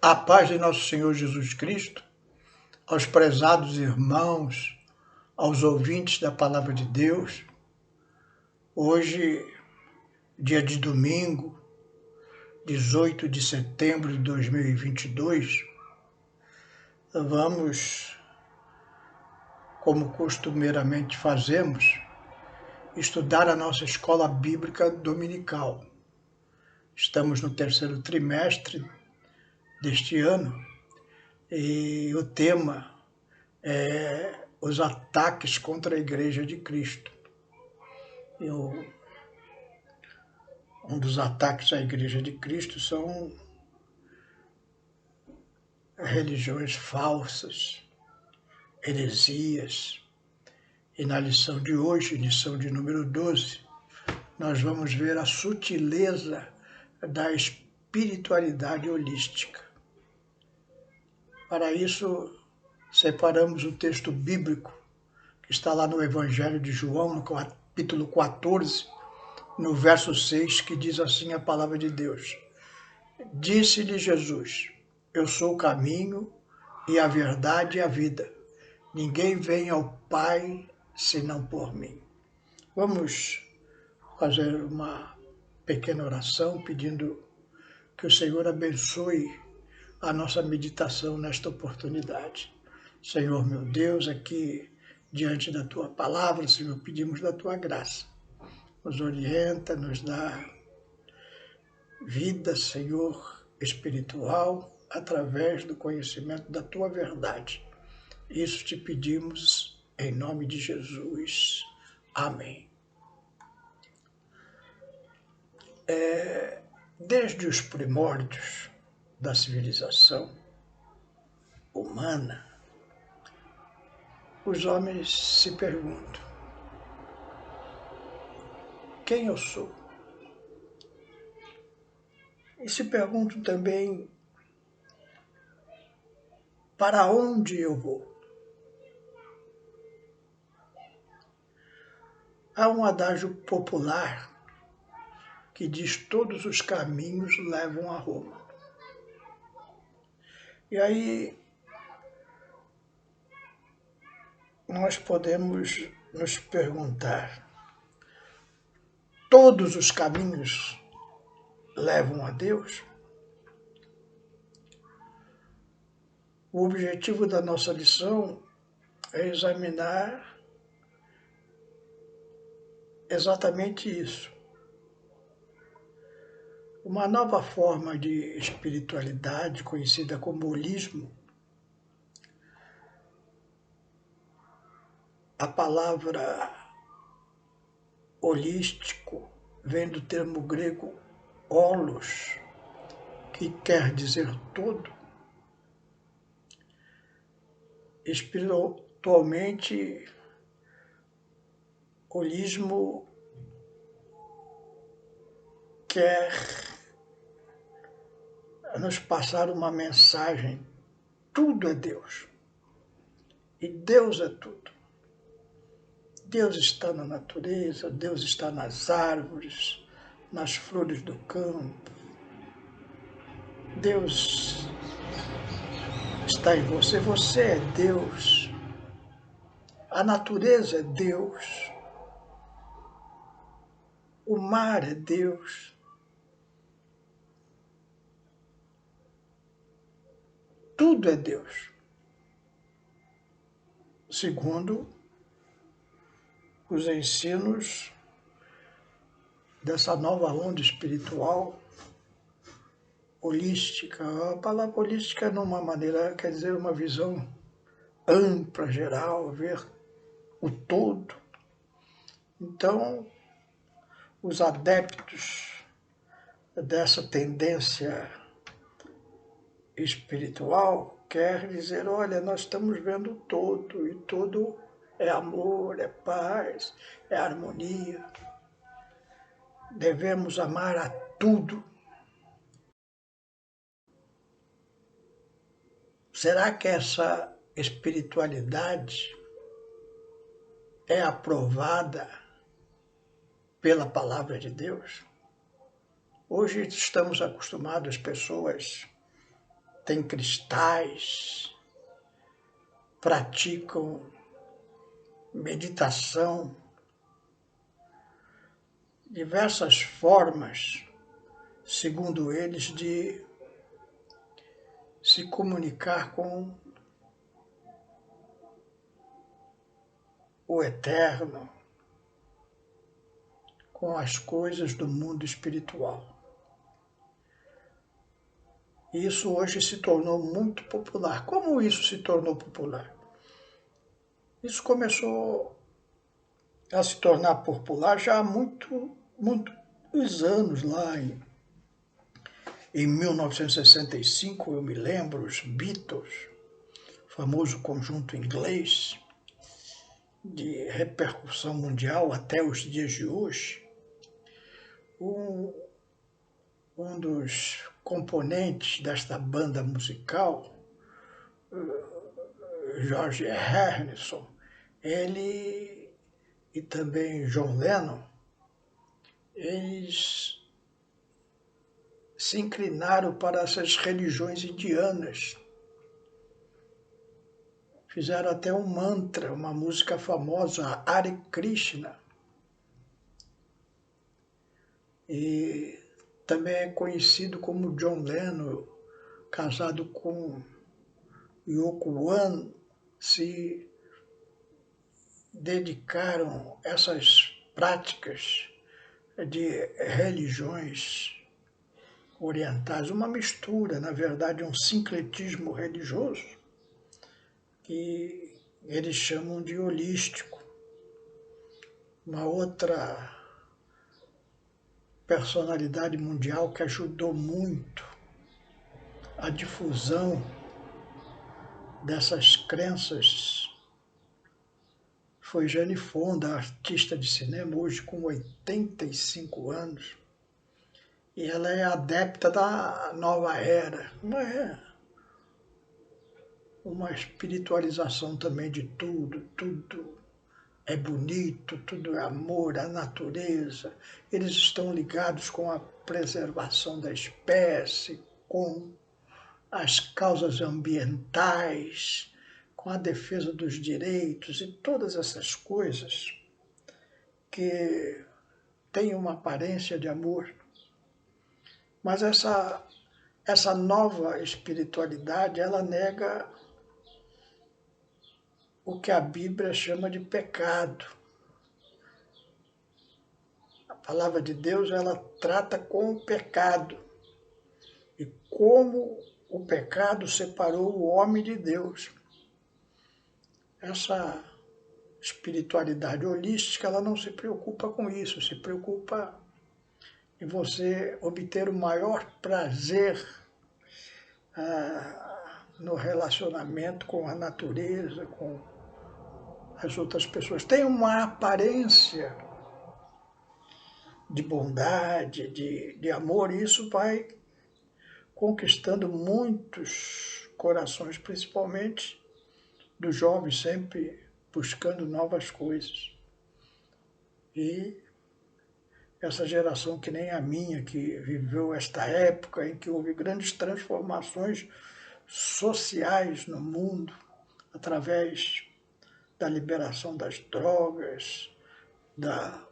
A paz de nosso Senhor Jesus Cristo, aos prezados irmãos, aos ouvintes da Palavra de Deus. Hoje, dia de domingo, 18 de setembro de 2022, vamos, como costumeiramente fazemos, estudar a nossa escola bíblica dominical. Estamos no terceiro trimestre deste ano e o tema é os ataques contra a Igreja de Cristo. Um dos ataques à Igreja de Cristo são religiões falsas, heresias. E na lição de hoje, lição de número 12, nós vamos ver a sutileza da espiritualidade holística. Para isso, separamos o texto bíblico que está lá no Evangelho de João, no capítulo 14, no verso 6, que diz assim a palavra de Deus. Disse-lhe Jesus, eu sou o caminho e a verdade e a vida. Ninguém vem ao Pai senão por mim. Vamos fazer uma pequena oração pedindo que o Senhor abençoe a nossa meditação nesta oportunidade. Senhor meu Deus, aqui diante da Tua palavra, Senhor, pedimos da Tua graça. Nos orienta, nos dá vida, Senhor, espiritual, através do conhecimento da Tua verdade. Isso te pedimos em nome de Jesus. Amém. Desde os primórdios da civilização humana, os homens se perguntam: quem eu sou? E se perguntam também: para onde eu vou? Há um adágio popular que diz: todos os caminhos levam a Roma. E aí nós podemos nos perguntar: todos os caminhos levam a Deus? O objetivo da nossa lição é examinar exatamente isso. Uma nova forma de espiritualidade, conhecida como holismo. A palavra holístico vem do termo grego holos, que quer dizer todo. Espiritualmente, holismo quer nos passar uma mensagem: tudo é Deus. E Deus é tudo. Deus está na natureza, Deus está nas árvores, nas flores do campo. Deus está em você, você é Deus. A natureza é Deus. O mar é Deus. Tudo é Deus. Segundo os ensinos dessa nova onda espiritual holística. A palavra holística, numa maneira, quer dizer uma visão ampla, geral, ver o todo. Então, os adeptos dessa tendência espiritual quer dizer: olha, nós estamos vendo o todo, e todo é amor, é paz, é harmonia. Devemos amar a tudo. Será que essa espiritualidade é aprovada pela palavra de Deus? Hoje estamos acostumados, as pessoas têm cristais, praticam meditação, diversas formas, segundo eles, de se comunicar com o eterno, com as coisas do mundo espiritual. Isso hoje se tornou muito popular. Como isso se tornou popular? Isso começou a se tornar popular já há muitos anos, lá em 1965, eu me lembro, os Beatles, famoso conjunto inglês de repercussão mundial até os dias de hoje. Um dos componentes desta banda musical, George Harrison, ele e também John Lennon, eles se inclinaram para essas religiões indianas. Fizeram até um mantra, uma música famosa, Hare Krishna. E também é conhecido como John Lennon, casado com Yoko Ono, se dedicaram a essas práticas de religiões orientais, uma mistura, na verdade, um sincretismo religioso, que eles chamam de holístico. Uma outra personalidade mundial que ajudou muito a difusão dessas crenças foi Jane Fonda, artista de cinema, hoje com 85 anos. E ela é adepta da nova era, uma espiritualização também de tudo é bonito, tudo é amor, a natureza. Eles estão ligados com a preservação da espécie, com as causas ambientais, com a defesa dos direitos e todas essas coisas que têm uma aparência de amor. Mas essa nova espiritualidade, ela nega o que a Bíblia chama de pecado. A palavra de Deus, ela trata com o pecado e como o pecado separou o homem de Deus. Essa espiritualidade holística, ela não se preocupa com isso, se preocupa em você obter o maior prazer no relacionamento com a natureza, com as outras pessoas. Tem uma aparência de bondade, de amor, e isso vai conquistando muitos corações, principalmente dos jovens, sempre buscando novas coisas. E essa geração que nem a minha, que viveu esta época em que houve grandes transformações sociais no mundo, através da liberação das drogas, da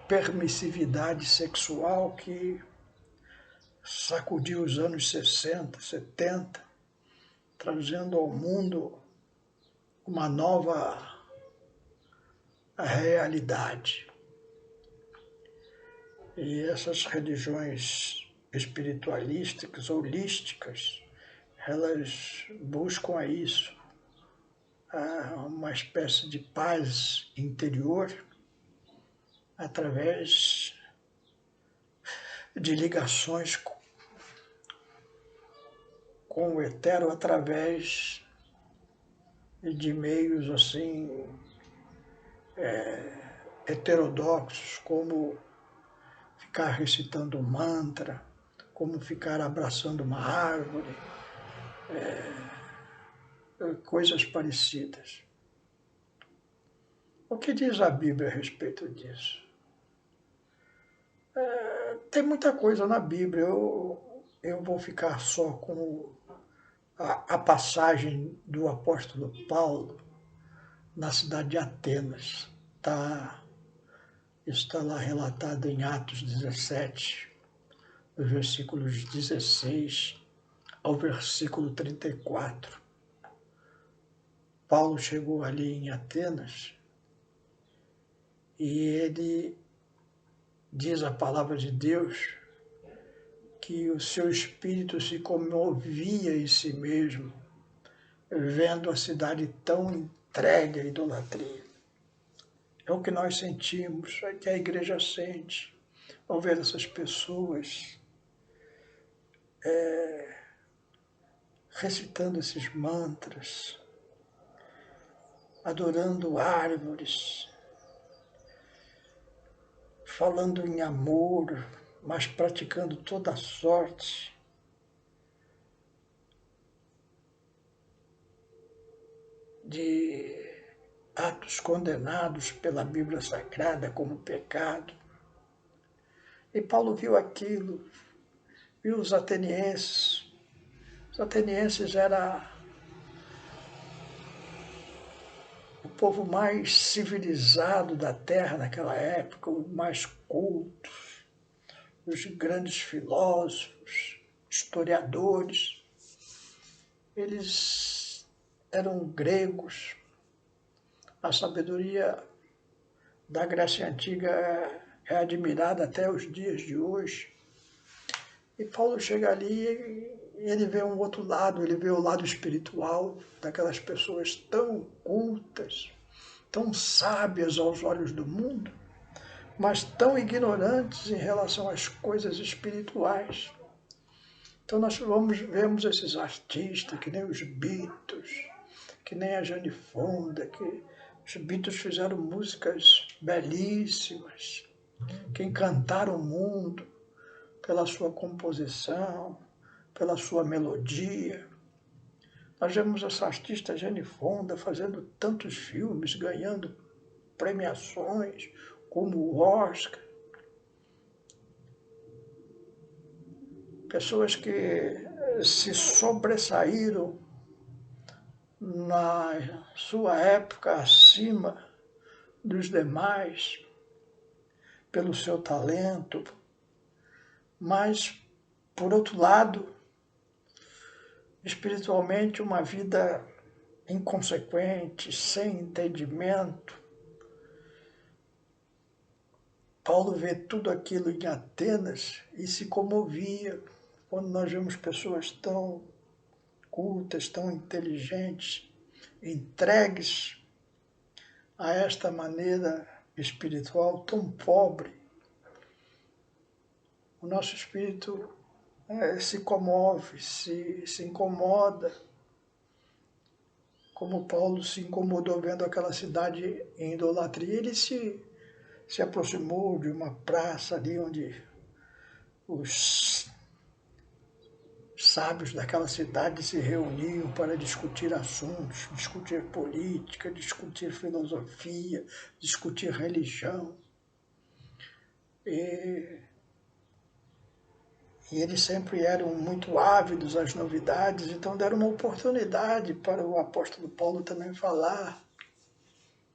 permissividade sexual que sacudiu os anos 60, 70, trazendo ao mundo uma nova realidade. E essas religiões espiritualísticas, holísticas, elas buscam isso, uma espécie de paz interior através de ligações com o eterno, através de meios assim heterodoxos, como ficar recitando um mantra, como ficar abraçando uma árvore, coisas parecidas. O que diz a Bíblia a respeito disso? Tem muita coisa na Bíblia, eu vou ficar só com a passagem do apóstolo Paulo na cidade de Atenas. Está lá relatado em Atos 17, dos versículos 16 ao versículo 34. Paulo chegou ali em Atenas e ele diz a palavra de Deus que o seu espírito se comovia em si mesmo, vendo a cidade tão entregue à idolatria. É o que nós sentimos, é que a igreja sente ao ver essas pessoas recitando esses mantras, adorando árvores, falando em amor, mas praticando toda sorte de atos condenados pela Bíblia Sagrada como pecado. E Paulo viu aquilo, viu os atenienses. Os atenienses eram o povo mais civilizado da terra naquela época, os mais cultos, os grandes filósofos, historiadores. Eles eram gregos. A sabedoria da Grécia Antiga é admirada até os dias de hoje. E Paulo chega ali e ele vê um outro lado, ele vê o lado espiritual daquelas pessoas tão cultas, tão sábias aos olhos do mundo, mas tão ignorantes em relação às coisas espirituais. Então nós vemos esses artistas, que nem os Beatles, que nem a Jane Fonda, que os Beatles fizeram músicas belíssimas, que encantaram o mundo pela sua composição, pela sua melodia. Nós vemos essa artista Jane Fonda fazendo tantos filmes, ganhando premiações, como o Oscar. Pessoas que se sobressaíram na sua época acima dos demais pelo seu talento, mas, por outro lado, espiritualmente uma vida inconsequente, sem entendimento. Paulo vê tudo aquilo em Atenas e se comovia quando nós vemos pessoas tão cultas, tão inteligentes, entregues a esta maneira espiritual tão pobre. O nosso espírito se comove, se incomoda, como Paulo se incomodou vendo aquela cidade em idolatria. Ele se aproximou de uma praça ali onde os sábios daquela cidade se reuniam para discutir assuntos, discutir política, discutir filosofia, discutir religião. E eles sempre eram muito ávidos às novidades, então deram uma oportunidade para o apóstolo Paulo também falar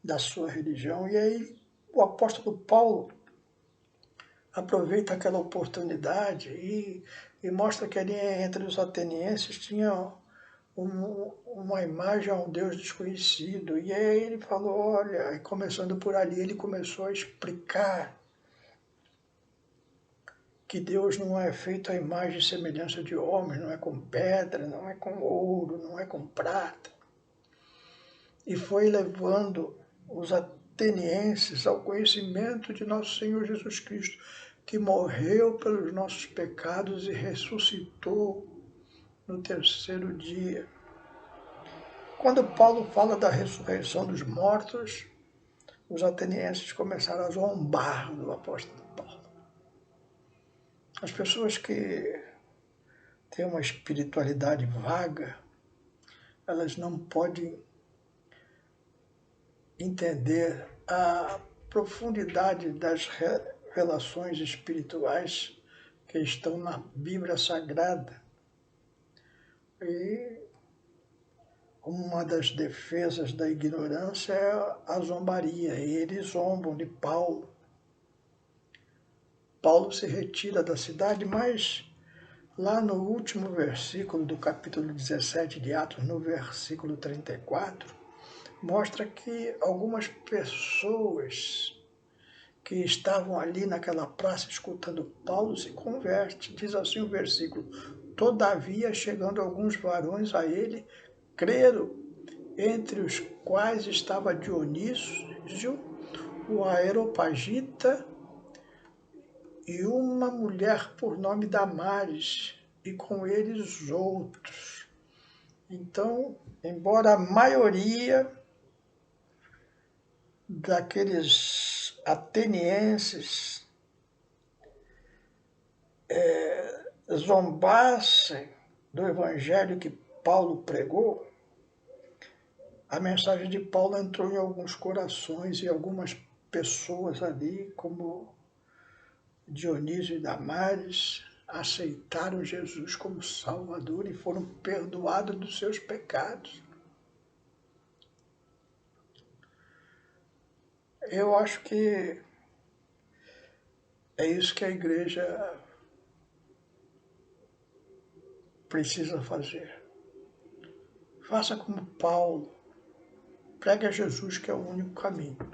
da sua religião. E aí o apóstolo Paulo aproveita aquela oportunidade e mostra que ali entre os atenienses tinha uma imagem a um Deus desconhecido. E aí ele falou, olha, e começando por ali, ele começou a explicar que Deus não é feito à imagem e semelhança de homens, não é com pedra, não é com ouro, não é com prata. E foi levando os atenienses ao conhecimento de nosso Senhor Jesus Cristo, que morreu pelos nossos pecados e ressuscitou no terceiro dia. Quando Paulo fala da ressurreição dos mortos, os atenienses começaram a zombar do apóstolo Paulo. As pessoas que têm uma espiritualidade vaga, elas não podem entender a profundidade das revelações espirituais que estão na Bíblia Sagrada. E uma das defesas da ignorância é a zombaria, e eles zombam de Paulo. Paulo se retira da cidade, mas lá no último versículo do capítulo 17 de Atos, no versículo 34, mostra que algumas pessoas que estavam ali naquela praça escutando Paulo se convertem. Diz assim o versículo: todavia, chegando alguns varões a ele, creram, entre os quais estava Dionísio, o Areopagita, e uma mulher por nome Damares, e com eles outros. Então, embora a maioria daqueles atenienses zombassem do evangelho que Paulo pregou, a mensagem de Paulo entrou em alguns corações e algumas pessoas ali, como Dionísio e Damares, aceitaram Jesus como Salvador e foram perdoados dos seus pecados. Eu acho que é isso que a igreja precisa fazer. Faça como Paulo. Pregue a Jesus, que é o único caminho.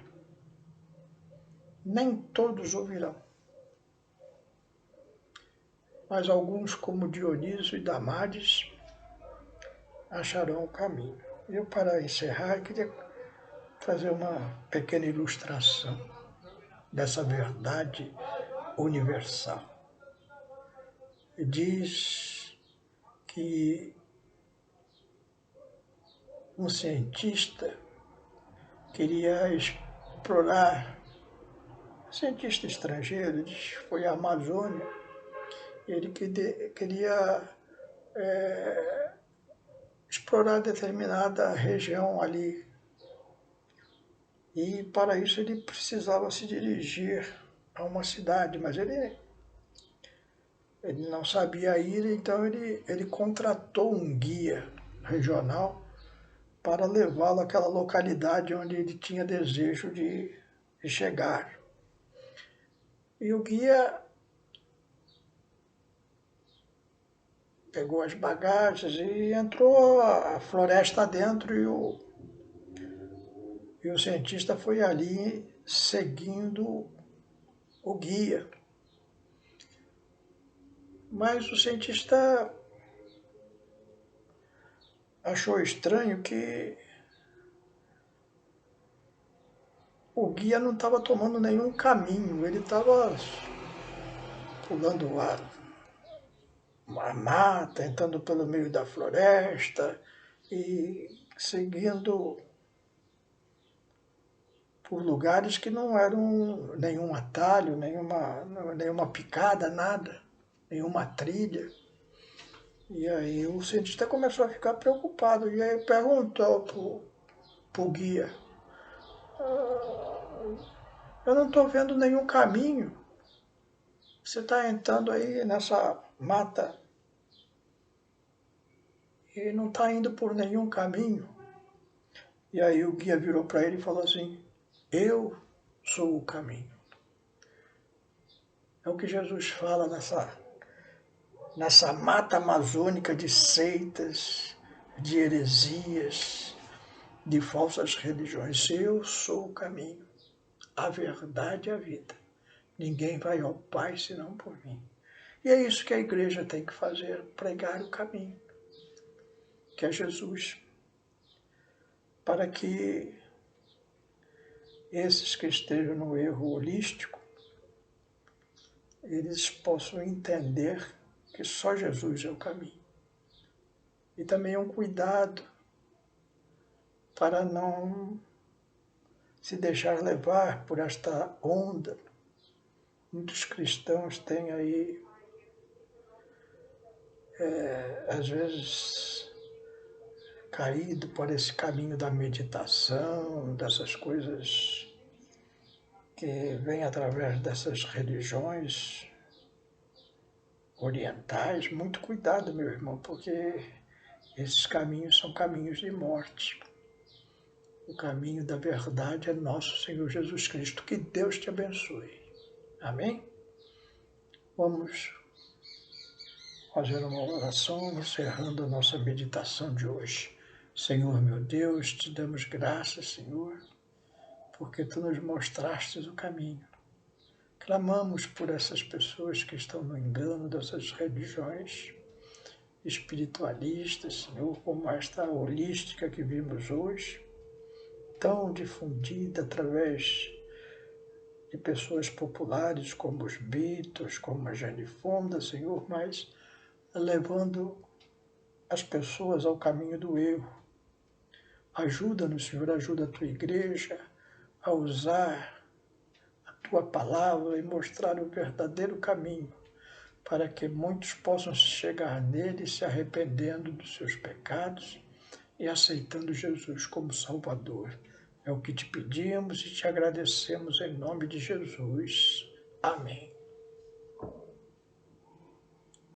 Nem todos ouvirão, mas alguns, como Dionísio e Damares, acharão o caminho. Eu, para encerrar, queria fazer uma pequena ilustração dessa verdade universal. Diz que um cientista queria explorar, cientista estrangeiro, diz que foi à Amazônia, e ele queria explorar determinada região ali. E para isso ele precisava se dirigir a uma cidade, mas ele não sabia ir, então ele contratou um guia regional para levá-lo àquela localidade onde ele tinha desejo de chegar. E o guia pegou as bagagens e entrou a floresta dentro, e o cientista foi ali seguindo o guia. Mas o cientista achou estranho que o guia não estava tomando nenhum caminho, ele estava pulando uma mata, entrando pelo meio da floresta e seguindo por lugares que não eram nenhum atalho, nenhuma picada, nada, nenhuma trilha. E aí o cientista começou a ficar preocupado e aí perguntou pro guia: eu não estou vendo nenhum caminho. Você está entrando aí nessa mata e não está indo por nenhum caminho. E aí o guia virou para ele e falou assim: eu sou o caminho. É o que Jesus fala nessa mata amazônica de seitas, de heresias, de falsas religiões. Eu sou o caminho, a verdade e a vida. Ninguém vai ao Pai senão por mim. E é isso que a igreja tem que fazer, pregar o caminho, que é Jesus, para que esses que estejam no erro holístico, eles possam entender que só Jesus é o caminho. E também um cuidado para não se deixar levar por esta onda. Muitos cristãos têm aí, às vezes, caído por esse caminho da meditação, dessas coisas que vem através dessas religiões orientais. Muito cuidado, meu irmão, porque esses caminhos são caminhos de morte. O caminho da verdade é nosso Senhor Jesus Cristo. Que Deus te abençoe. Amém? Vamos fazer uma oração encerrando a nossa meditação de hoje. Senhor, meu Deus, te damos graças, Senhor, porque Tu nos mostraste o caminho. Clamamos por essas pessoas que estão no engano dessas religiões espiritualistas, Senhor, como esta holística que vimos hoje, tão difundida através de pessoas populares como os Beatles, como a Jane Fonda, Senhor, mas levando as pessoas ao caminho do erro. Ajuda-nos, Senhor, ajuda a Tua igreja a usar a Tua palavra e mostrar o verdadeiro caminho, para que muitos possam chegar nele se arrependendo dos seus pecados e aceitando Jesus como Salvador. É o que te pedimos e te agradecemos em nome de Jesus. Amém.